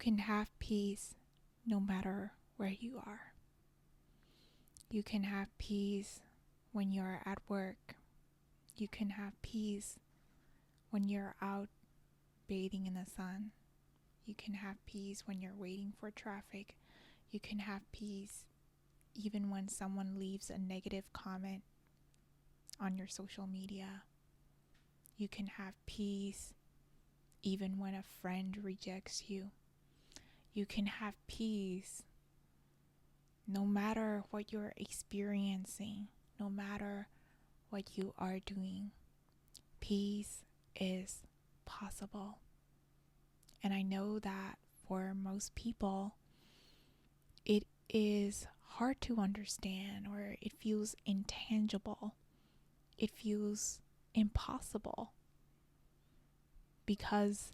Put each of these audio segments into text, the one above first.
can have peace no matter where you are. You can have peace when you're at work. You can have peace when you're out bathing in the sun. You can have peace when you're waiting for traffic. You can have peace even when someone leaves a negative comment on your social media. You can have peace even when a friend rejects you. You can have peace no matter what you're experiencing, no matter what you are doing. Peace is possible. And I know that for most people, it is hard to understand, or it feels intangible. It feels impossible because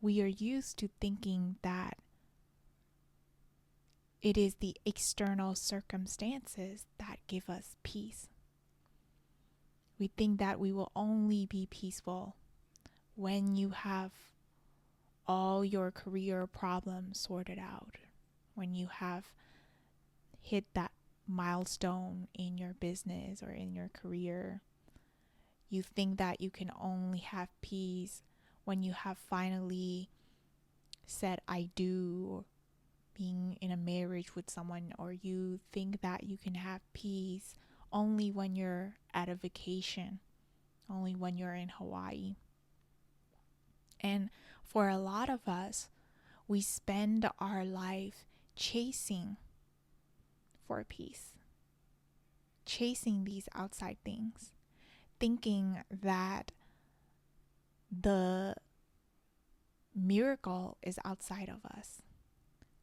we are used to thinking that it is the external circumstances that give us peace. We think that we will only be peaceful when you have all your career problems sorted out, when you have hit that milestone in your business or in your career. You think that you can only have peace when you have finally said I do, being in a marriage with someone, or you think that you can have peace only when you're at a vacation, only when you're in Hawaii. And for a lot of us, we spend our life chasing for peace, chasing these outside things, thinking that the miracle is outside of us.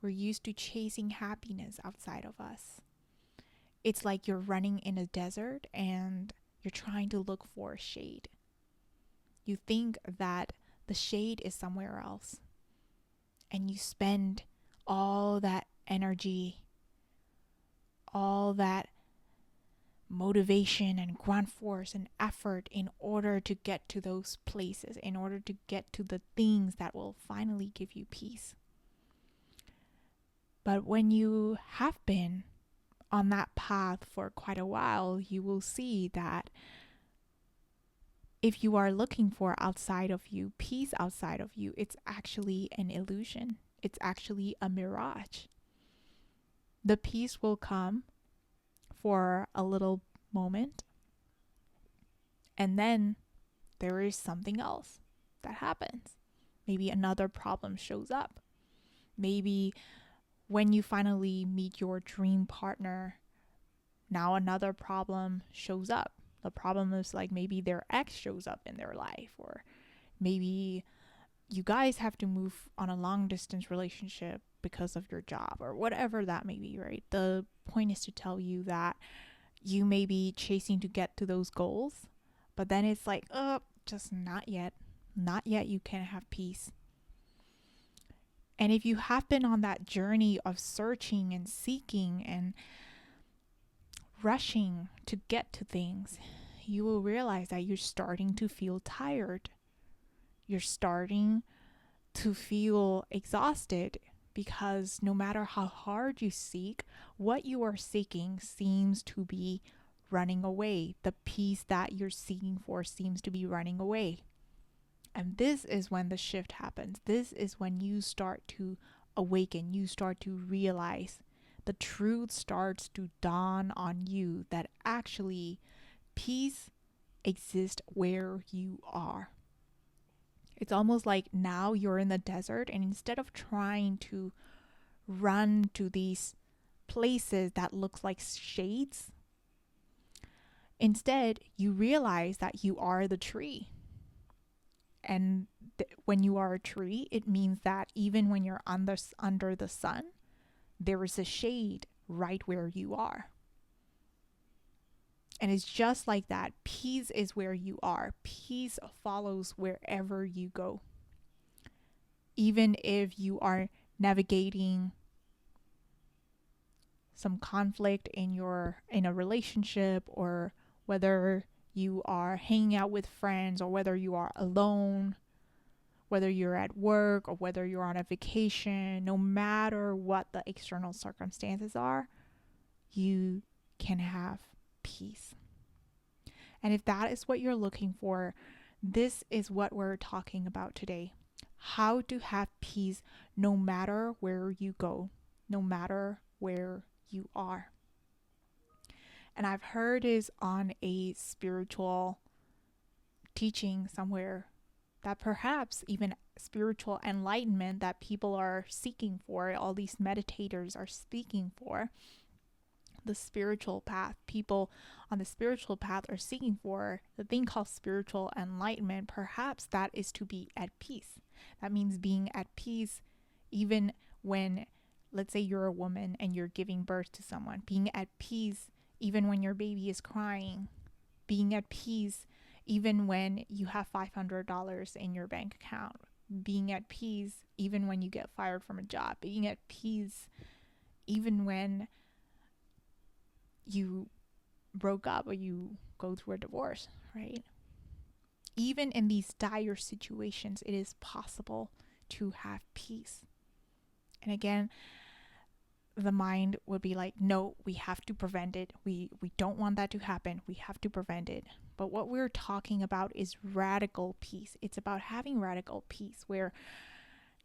We're used to chasing happiness outside of us. It's like you're running in a desert and you're trying to look for shade. You think that the shade is somewhere else, and you spend all that energy, all that motivation and grunt force and effort in order to get to those places, in order to get to the things that will finally give you peace. But when you have been on that path for quite a while, you will see that if you are looking for outside of you, peace outside of you, it's actually an illusion. It's actually a mirage. The peace will come for a little moment, and then there is something else that happens. Maybe another problem shows up. Maybe when you finally meet your dream partner, now another problem shows up. The problem is like maybe their ex shows up in their life, or maybe you guys have to move on a long distance relationship because of your job, or whatever that may be, right? The point is to tell you that you may be chasing to get to those goals, but then it's like, just not yet. Not yet you can have peace. And if you have been on that journey of searching and seeking and rushing to get to things, you will realize that you're starting to feel tired. You're starting to feel exhausted, because no matter how hard you seek, what you are seeking seems to be running away. The peace that you're seeking for seems to be running away. And this is when the shift happens. This is when you start to awaken. You start to realize the truth starts to dawn on you that actually peace exists where you are. It's almost like now you're in the desert, and instead of trying to run to these places that looks like shades, instead you realize that you are the tree. And when you are a tree, it means that even when you're under the sun, there is a shade right where you are. And it's just like that. Peace is where you are. Peace follows wherever you go. Even if you are navigating some conflict in a relationship, or whether you are hanging out with friends, or whether you are alone, whether you're at work or whether you're on a vacation, no matter what the external circumstances are, you can have peace. And if that is what you're looking for, this is what we're talking about today. How to have peace no matter where you go, no matter where you are. And I've heard is on a spiritual teaching somewhere that perhaps even spiritual enlightenment that people are seeking for, all these meditators are speaking for, the spiritual path, people on the spiritual path are seeking for the thing called spiritual enlightenment. Perhaps that is to be at peace. That means being at peace even when, let's say you're a woman and you're giving birth to someone, being at peace even when your baby is crying, being at peace even when you have $500 in your bank account, being at peace even when you get fired from a job, being at peace even when you broke up or you go through a divorce, right? Even in these dire situations, it is possible to have peace. And again, the mind would be like, no, we have to prevent it. We don't want that to happen. We have to prevent it. But what we're talking about is radical peace. It's about having radical peace where,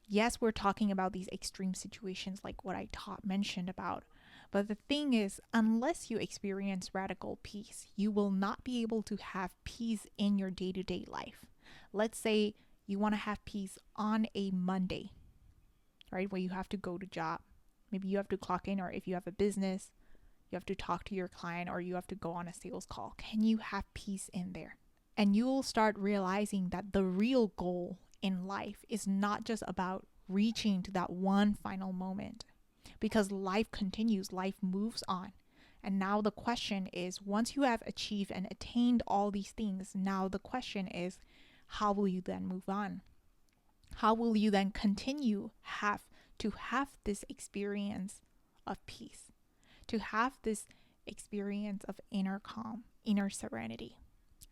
yes, we're talking about these extreme situations like what I mentioned about. But the thing is, unless you experience radical peace, you will not be able to have peace in your day-to-day life. Let's say you want to have peace on a Monday, right? Where you have to go to job. Maybe you have to clock in, or if you have a business, you have to talk to your client or you have to go on a sales call. Can you have peace in there? And you will start realizing that the real goal in life is not just about reaching to that one final moment, because life continues, life moves on. And now the question is, once you have achieved and attained all these things, now the question is, how will you then move on? How will you then continue to have this experience of peace, to have this experience of inner calm, inner serenity?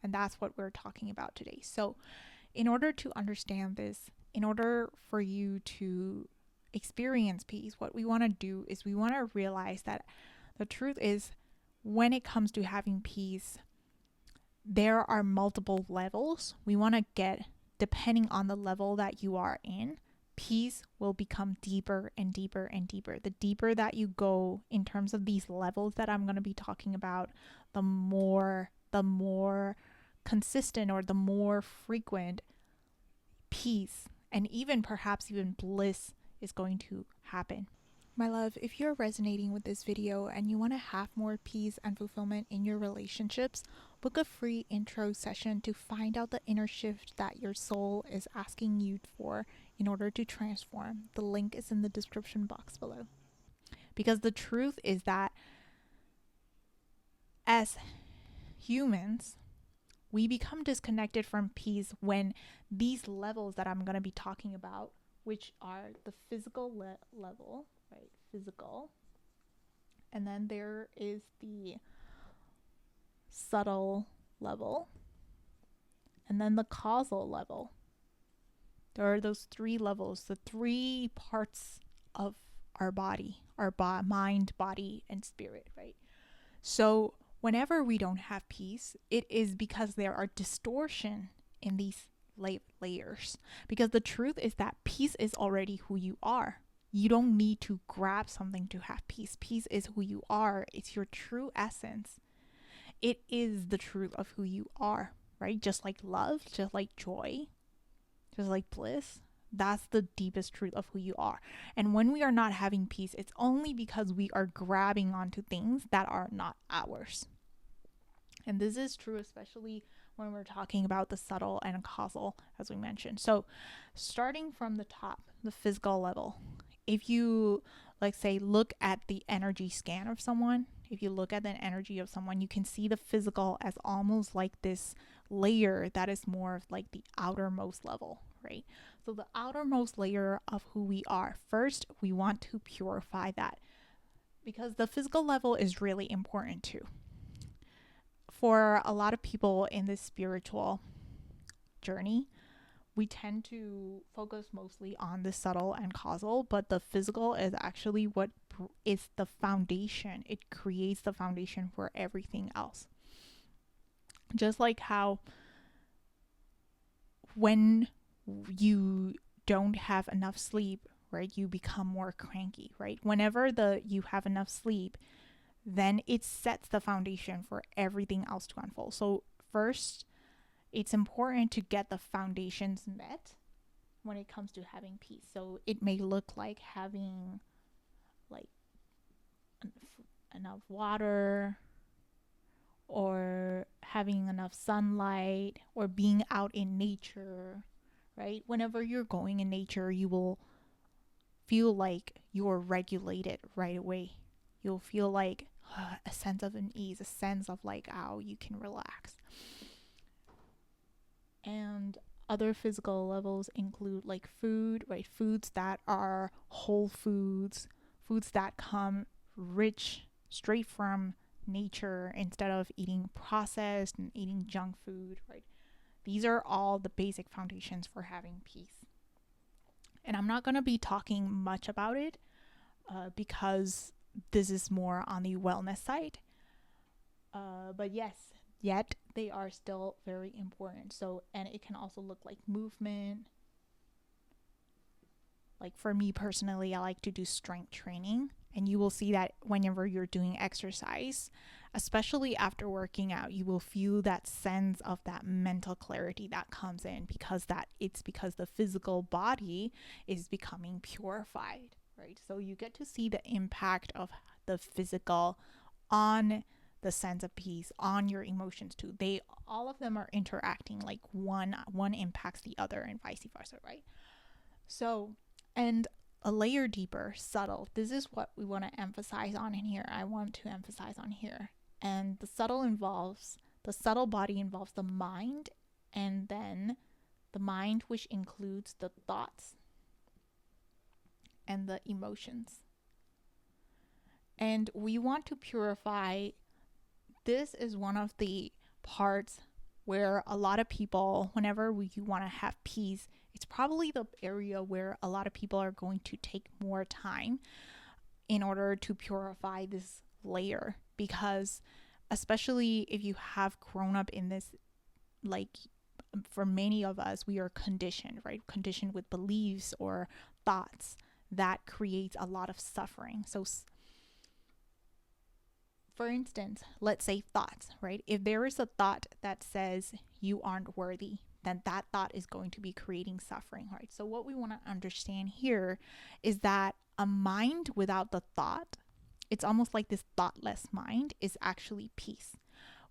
And that's what we're talking about today. So in order to understand this, in order for you to experience peace, what we want to do is we want to realize that the truth is, when it comes to having peace, there are multiple levels. We want to get, depending on the level that you are in, peace will become deeper and deeper and deeper. The deeper that you go in terms of these levels that I'm going to be talking about, the more consistent or the more frequent peace and even perhaps even bliss is going to happen. My love, if you're resonating with this video and you want to have more peace and fulfillment in your relationships, book a free intro session to find out the inner shift that your soul is asking you for in order to transform. The link is in the description box below. Because the truth is that as humans, we become disconnected from peace when these levels that I'm going to be talking about, which are the physical level, right? Physical. And then there is the subtle level. And then the causal level. There are those three levels, the three parts of our body, our mind, body, and spirit, right? So whenever we don't have peace, it is because there are distortion in these layers. Because the truth is that peace is already who you are. You don't need to grab something to have peace. Peace is who you are. It's your true essence. It is the truth of who you are, right? Just like love, just like joy, just like bliss. That's the deepest truth of who you are. And when we are not having peace, it's only because we are grabbing onto things that are not ours. And this is true especially when we're talking about the subtle and causal, as we mentioned. So starting from the top, the physical level, if you, like, say, look at the energy scan of someone, if you look at the energy of someone, you can see the physical as almost like this layer that is more of like the outermost level, right? So the outermost layer of who we are, first, we want to purify that, because the physical level is really important too. For a lot of people in this spiritual journey, we tend to focus mostly on the subtle and causal, but the physical is actually what is the foundation. It creates the foundation for everything else. Just like how when you don't have enough sleep, right, you become more cranky, right? Whenever you have enough sleep, then it sets the foundation for everything else to unfold. So first, it's important to get the foundations met when it comes to having peace. So it may look like having like enough water, or having enough sunlight, or being out in nature, right? Whenever you're going in nature, you will feel like you're regulated right away. You'll feel like a sense of unease, a sense of like, oh, you can relax. And other physical levels include like food, right? Foods that are whole foods, foods that come rich straight from nature instead of eating processed and eating junk food, right? These are all the basic foundations for having peace. And I'm not going to be talking much about it because this is more on the wellness side. But yes, yet they are still very important. So, and it can also look like movement. Like for me personally, I like to do strength training, and you will see that whenever you're doing exercise, especially after working out, you will feel that sense of that mental clarity that comes in, because the physical body is becoming purified, right? So you get to see the impact of the physical on the sense of peace, on your emotions too. All of them are interacting, like one impacts the other and vice versa, right? So, and a layer deeper, subtle. This is what we want to emphasize on in here. I want to emphasize on here. And the subtle body involves the mind, and then the mind, which includes the thoughts and the emotions. And we want to purify. This is one of the parts where a lot of people, whenever you want to have peace, it's probably the area where a lot of people are going to take more time in order to purify this layer. Because especially if you have grown up in this, like for many of us, we are conditioned, right? Conditioned with beliefs or thoughts that creates a lot of suffering. So for instance, let's say thoughts, right? If there is a thought that says you aren't worthy, then that thought is going to be creating suffering, right? So what we want to understand here is that a mind without the thought, it's almost like this thoughtless mind, is actually peace.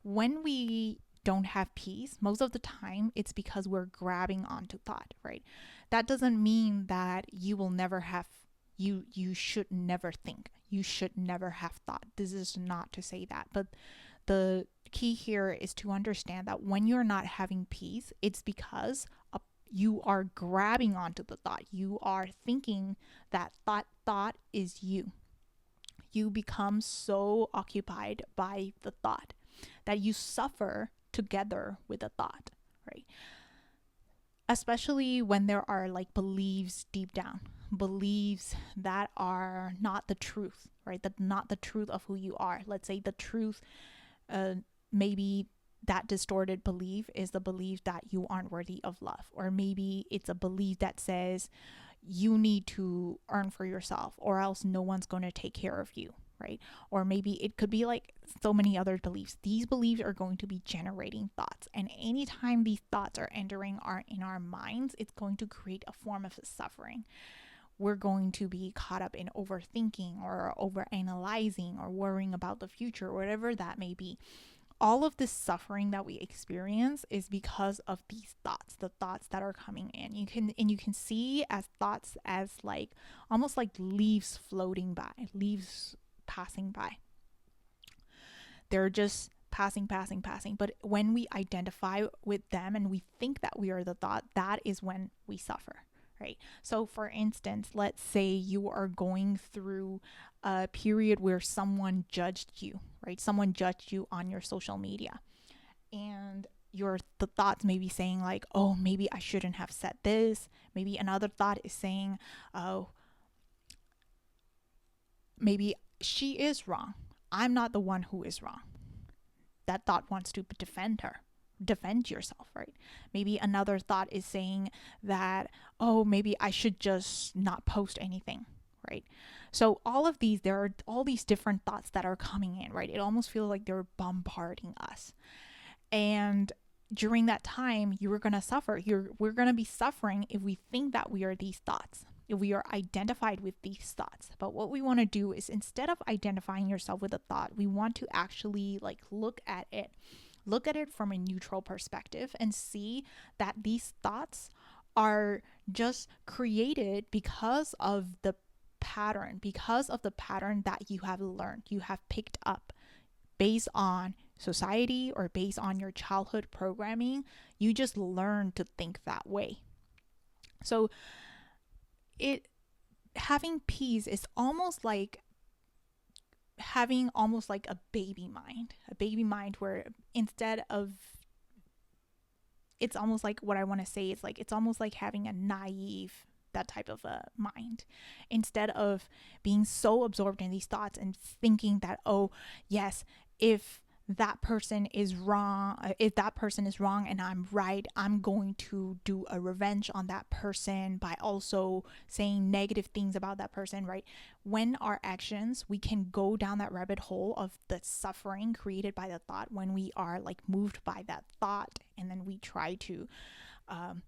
When we don't have peace, most of the time it's because we're grabbing onto thought, right? That doesn't mean that you will never have you should never think. You should never have thought. This is not to say that. But the key here is to understand that when you're not having peace, it's because you are grabbing onto the thought. You are thinking that thought is you. You become so occupied by the thought that you suffer together with the thought, right? Especially when there are like beliefs deep down, beliefs that are not the truth, right? That not the truth of who you are. Let's say the truth, maybe that distorted belief is the belief that you aren't worthy of love, or maybe it's a belief that says you need to earn for yourself or else no one's going to take care of you, right? Or maybe it could be like so many other beliefs. These beliefs are going to be generating thoughts, and anytime these thoughts are entering in our minds, it's going to create a form of suffering. We're going to be caught up in overthinking or overanalyzing or worrying about the future, whatever that may be. All of this suffering that we experience is because of these thoughts, the thoughts that are coming in. You can see as thoughts as like almost like leaves floating by, leaves passing by. They're just passing. But when we identify with them and we think that we are the thought, that is when we suffer, right? So for instance, let's say you are going through a period where someone judged you, right? Someone judged you on your social media. And the thoughts may be saying like, oh, maybe I shouldn't have said this. Maybe another thought is saying, oh, maybe she is wrong. I'm not the one who is wrong. That thought wants to defend yourself, right? Maybe another thought is saying that, oh, maybe I should just not post anything, right? So all of these, there are all these different thoughts that are coming in, right? It almost feels like they're bombarding us. And during that time, you are going to suffer. We're going to be suffering if we think that we are these thoughts, if we are identified with these thoughts. But what we want to do is, instead of identifying yourself with a thought, we want to actually like look at it from a neutral perspective and see that these thoughts are just created because of the pattern that you have learned, you have picked up based on society or based on your childhood programming. You just learn to think that way. So having peace is almost like having almost like a baby mind where instead of, it's almost like, what I want to say is like, it's almost like having a naive, that type of a mind, instead of being so absorbed in these thoughts and thinking that, oh yes, if that person is wrong and I'm right, I'm going to do a revenge on that person by also saying negative things about that person, right? When our actions, we can go down that rabbit hole of the suffering created by the thought when we are like moved by that thought, and then we try to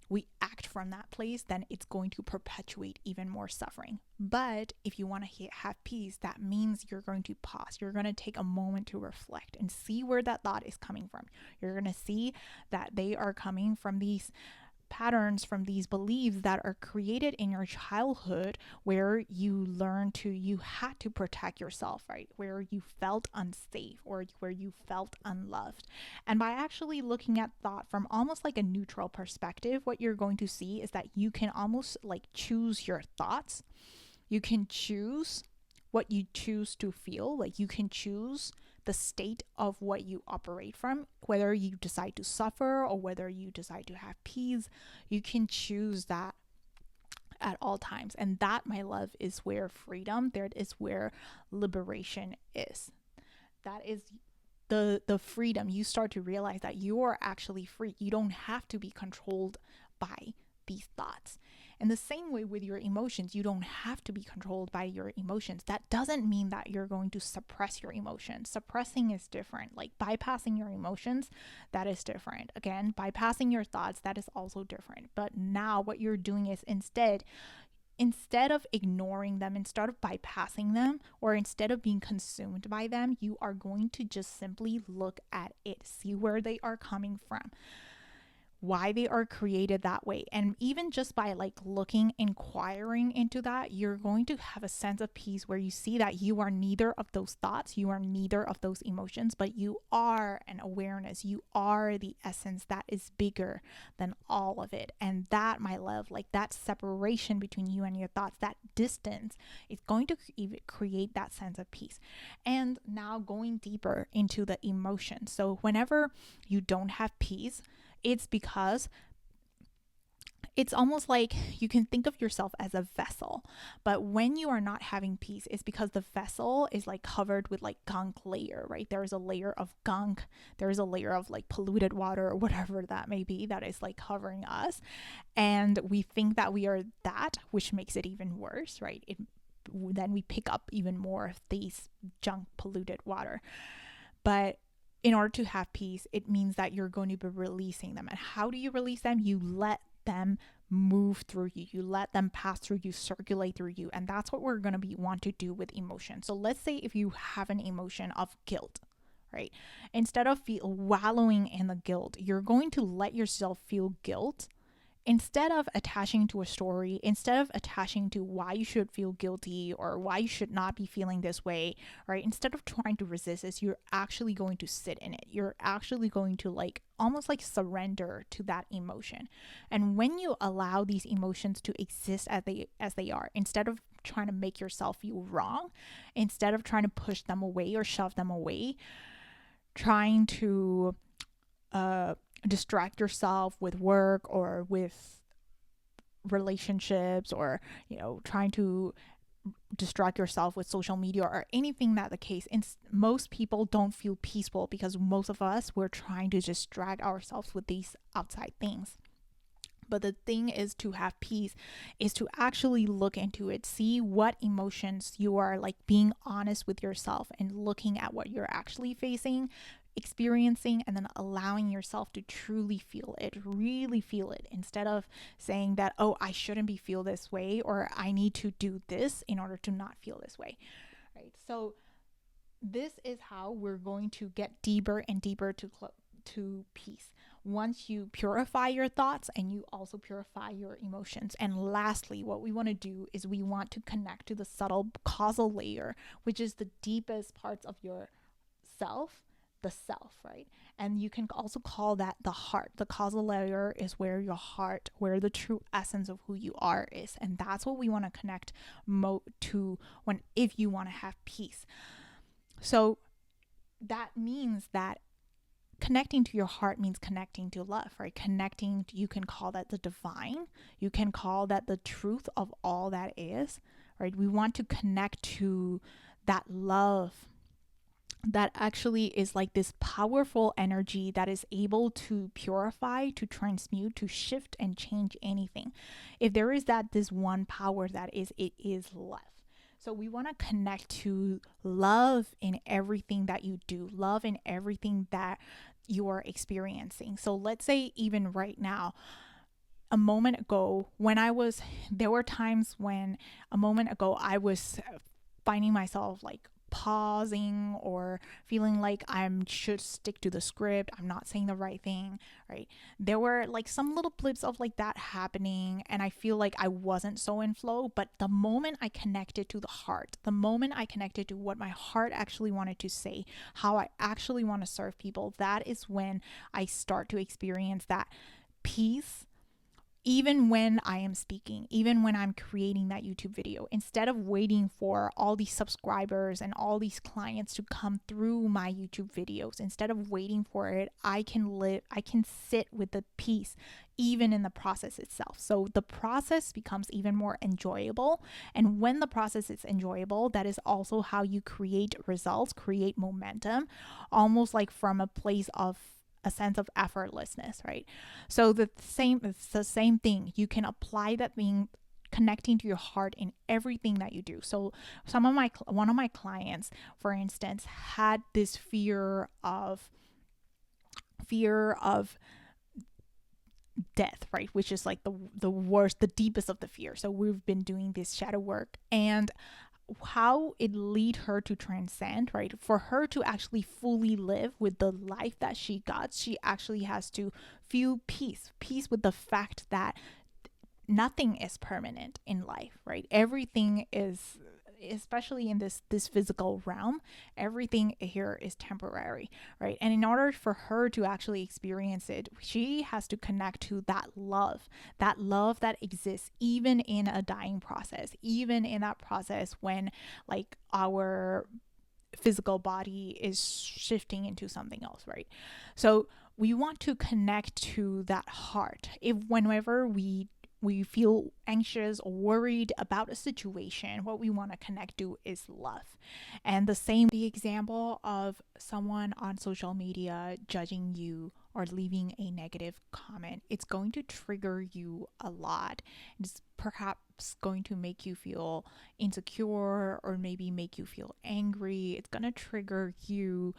we act from that place, then it's going to perpetuate even more suffering. But if you want to have peace, that means you're going to pause. You're going to take a moment to reflect and see where that thought is coming from. You're going to see that they are coming from these patterns, from these beliefs that are created in your childhood, where you had to protect yourself, right? Where you felt unsafe or where you felt unloved. And by actually looking at thought from almost like a neutral perspective, what you're going to see is that you can almost like choose your thoughts. You can choose what you choose to feel. Like you can choose the state of what you operate from, whether you decide to suffer or whether you decide to have peace. You can choose that at all times. And that, my love, is where freedom, that is where liberation is. That is the freedom. You start to realize that you are actually free. You don't have to be controlled by these thoughts. In the same way with your emotions, you don't have to be controlled by your emotions. That doesn't mean that you're going to suppress your emotions. Suppressing is different. Like bypassing your emotions, that is different. Again, bypassing your thoughts, that is also different. But now what you're doing is instead of ignoring them, instead of bypassing them, or instead of being consumed by them, you are going to just simply look at it, see where they are coming from, why they are created that way. And even just by like inquiring into that, you're going to have a sense of peace where you see that you are neither of those thoughts, you are neither of those emotions, but you are an awareness. You are the essence that is bigger than all of it. And that, my love, like that separation between you and your thoughts, that distance, is going to create that sense of peace. And now going deeper into the emotions. So whenever you don't have peace, it's because it's almost like you can think of yourself as a vessel, but when you are not having peace, it's because the vessel is like covered with like gunk layer, right? There is a layer of gunk, there is a layer of like polluted water or whatever that may be that is like covering us, and we think that we are that, which makes it even worse, right? Then we pick up even more of these junk polluted water. But in order to have peace, it means that you're going to be releasing them. And how do you release them? You let them move through you. You let them pass through you, circulate through you. And that's what we're going to want to do with emotion. So let's say if you have an emotion of guilt, right? Instead of wallowing in the guilt, you're going to let yourself feel guilt. Instead of attaching to a story, instead of attaching to why you should feel guilty or why you should not be feeling this way, right? Instead of trying to resist this, you're actually going to sit in it. You're actually going to like almost like surrender to that emotion. And when you allow these emotions to exist as they are, instead of trying to make yourself feel wrong, instead of trying to push them away or shove them away, trying to distract yourself with work or with relationships, or trying to distract yourself with social media or anything that the case. And most people don't feel peaceful because most of us, we're trying to distract ourselves with these outside things. But the thing is, to have peace is to actually look into it, see what emotions you are, like being honest with yourself and looking at what you're actually facing, experiencing, and then allowing yourself to truly feel it, really feel it, instead of saying that, oh, I shouldn't be feel this way, or I need to do this in order to not feel this way, right? So this is how we're going to get deeper and deeper to peace. Once you purify your thoughts and you also purify your emotions. And lastly, what we want to do is we want to connect to the subtle causal layer, which is the deepest parts of your self, the self, right? And you can also call that the heart. The causal layer is where your heart, where the true essence of who you are is. And that's what we want to connect to if you want to have peace. So that means that connecting to your heart means connecting to love, right? You can call that the divine. You can call that the truth of all that is, right? We want to connect to that love that actually is like this powerful energy that is able to purify, to transmute, to shift and change anything. If there is this one power it is love. So we want to connect to love in everything that you do, love in everything that you are experiencing. So let's say even right now, a moment ago there were times when a moment ago I was finding myself like pausing or feeling like I should stick to the script, I'm not saying the right thing, right? There were like some little blips of like that happening, and I feel like I wasn't so in flow. But the moment I connected to the heart, the moment I connected to what my heart actually wanted to say, how I actually want to serve people, that is when I start to experience that peace. Even when I am speaking, even when I'm creating that YouTube video, instead of waiting for all these subscribers and all these clients to come through my YouTube videos, instead of waiting for it, I can sit with the peace even in the process itself. So the process becomes even more enjoyable. And when the process is enjoyable, that is also how you create results, create momentum, almost like from a place of a sense of effortlessness, right? So it's the same thing. You can apply that being connecting to your heart in everything that you do. So one of my clients, for instance, had this fear of death, right? Which is like the worst, the deepest of the fear. So we've been doing this shadow work, and how it lead her to transcend, right? For her to actually fully live with the life that she got, she actually has to feel peace with the fact that nothing is permanent in life, right? Everything is, especially in this physical realm, everything here is temporary, right? And in order for her to actually experience it, she has to connect to that love that exists even in a dying process, even in that process when like our physical body is shifting into something else, right? So we want to connect to that heart. If whenever we feel anxious or worried about a situation, what we want to connect to is love. And the example of someone on social media judging you or leaving a negative comment, it's going to trigger you a lot. It's perhaps going to make you feel insecure or maybe make you feel angry. It's going to trigger you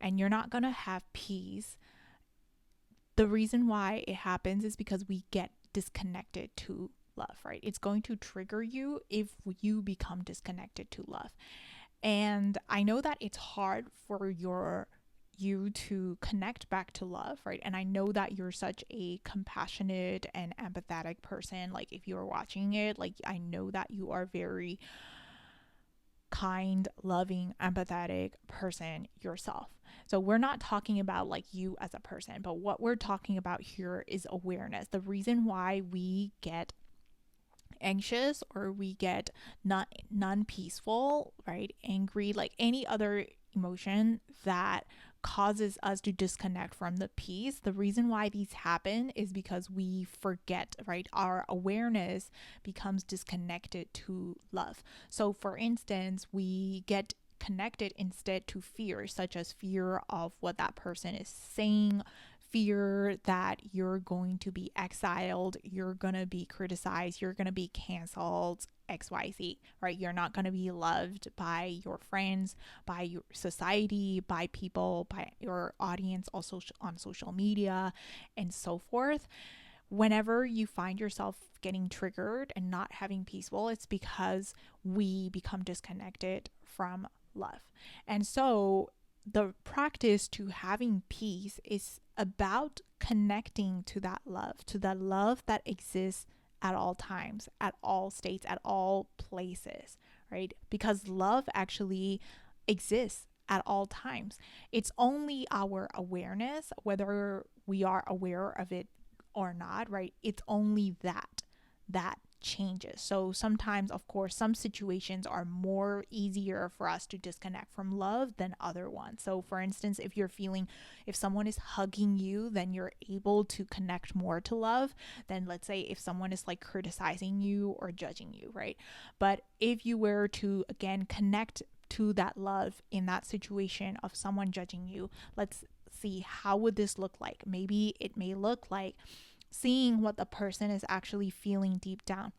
and you're not going to have peace. The reason why it happens is because we get disconnected to love, right? It's going to trigger you if you become disconnected to love. And I know that it's hard for you to connect back to love, right? And I know that you're such a compassionate and empathetic person. Like if you're watching it, like I know that you are very kind, loving, empathetic person yourself. So we're not talking about like you as a person, but what we're talking about here is awareness. The reason why we get anxious or we get not non-peaceful, right? Angry, like any other emotion that causes us to disconnect from the peace. The reason why these happen is because we forget, right? Our awareness becomes disconnected to love. So for instance, we get connected instead to fear, such as fear of what that person is saying, fear that you're going to be exiled, you're going to be criticized, you're going to be canceled, XYZ, right? You're not going to be loved by your friends, by your society, by people, by your audience, also on social media, and so forth. Whenever you find yourself getting triggered and not having peaceful, it's because we become disconnected from love. And so the practice to having peace is about connecting to that love that exists at all times, at all states, at all places, right? Because love actually exists at all times. It's only our awareness, whether we are aware of it or not, right? It's only that changes. So sometimes, of course, some situations are more easier for us to disconnect from love than other ones. So for instance, if someone is hugging you, then you're able to connect more to love than, let's say, if someone is like criticizing you or judging you, right? But if you were to again connect to that love in that situation of someone judging you, let's see, how would this look like? Maybe it may look like seeing what the person is actually feeling deep down,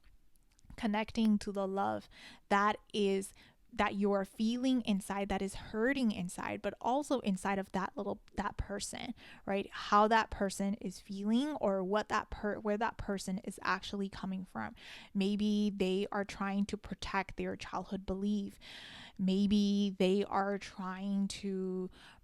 connecting to the love that you're feeling inside, that is hurting inside, but also inside of that person, right? How that person is feeling, or what where that person is actually coming from. Maybe they are trying to protect their childhood belief. Maybe they are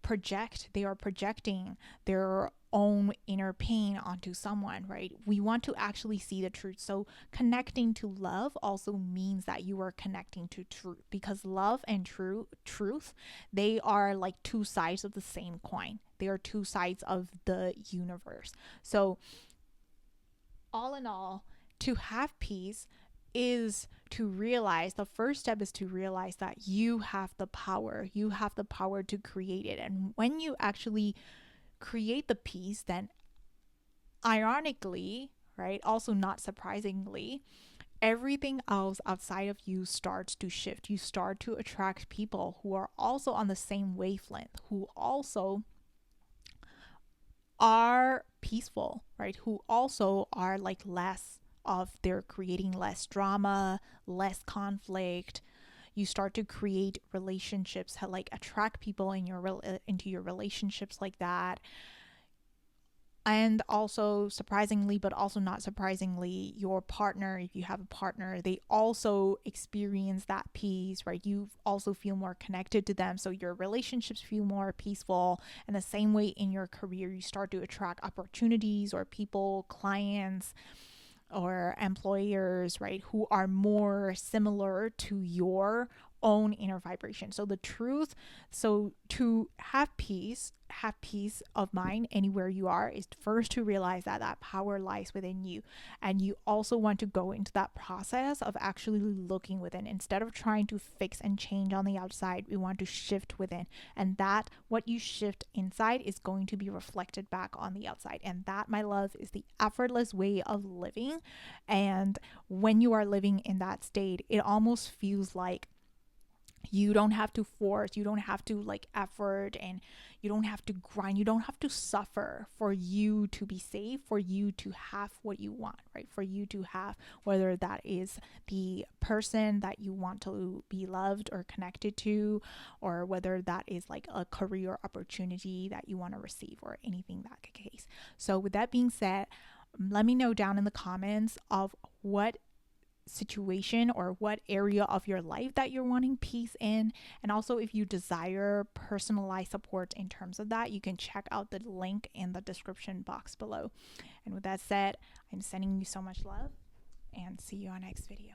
projecting their own inner pain onto someone, right? We want to actually see the truth. So connecting to love also means that you are connecting to truth, because love and truth, they are like two sides of the same coin. They are two sides of the universe. So all in all, to have peace is to realize, the first step is to realize that you have the power to create it. And when you actually create the peace, then ironically, right, also not surprisingly, everything else outside of you starts to shift. You start to attract people who are also on the same wavelength, who also are peaceful, right? Who also are like they're creating less drama, less conflict. You start to create relationships, like attract people into your relationships like that. And also, surprisingly, but also not surprisingly, your partner, if you have a partner, they also experience that peace, right? You also feel more connected to them. So your relationships feel more peaceful. And the same way in your career, you start to attract opportunities or people, clients, or employers, right, who are more similar to your own inner vibration. So to have peace of mind anywhere you are, is first to realize that power lies within you. And you also want to go into that process of actually looking within. Instead of trying to fix and change on the outside, we want to shift within. And that what you shift inside is going to be reflected back on the outside. And that, my love, is the effortless way of living. And when you are living in that state, it almost feels like you don't have to force, you don't have to like effort, and you don't have to grind, you don't have to suffer for you to be safe, for you to have what you want, right? For you to have, whether that is the person that you want to be loved or connected to, or whether that is like a career opportunity that you want to receive, or anything that case. So with that being said, let me know down in the comments of what situation or what area of your life that you're wanting peace in. And also, if you desire personalized support in terms of that, you can check out the link in the description box below. And with that said, I'm sending you so much love, and see you on next video.